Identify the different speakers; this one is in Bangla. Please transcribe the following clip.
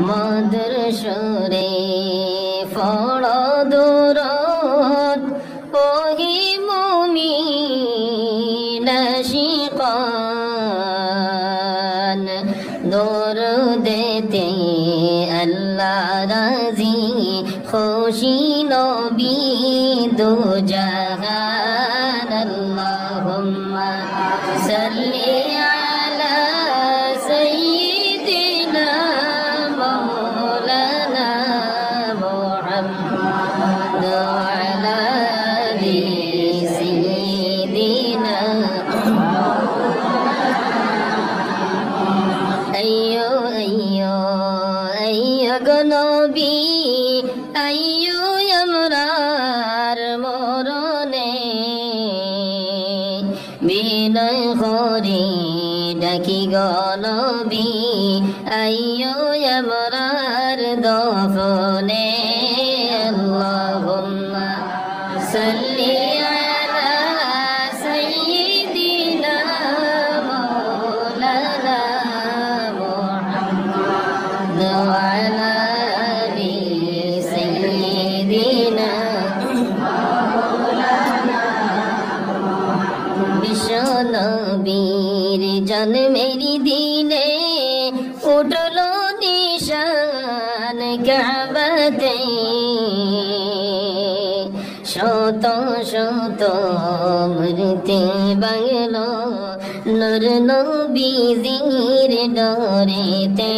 Speaker 1: মধুর সুরে পড়ো দুরূদ ওহি মুমিন আশিকান দুরূদেতে আল্লাহ রাজি খুশি নবী দু জাহান আল্লাহুম্মা সাল্লি আলা সাইয়্যিদিনা মাওলানা মুহাম্মদ ওয়া আলা আলি সাইয়্যিদিনা আইয়ো আইয়ো আইয়ো গো নবী আইয়ো আমরার মরণে বিনয় করি ডাকি গো নবী আইয়ো আমরার দফনে আল্লাহুম্মা সাল্লি আলা সাইয়্যিদিনা মাওলানা মুহাম্মদ ওয়া আলা আলি সাইয়্যিদিনা বিশ্বনবীর জন্মের দিনে উঠলো নিশান কাবাতে শত শত মূর্তি বাংলো নূর নবীজির ডরেতে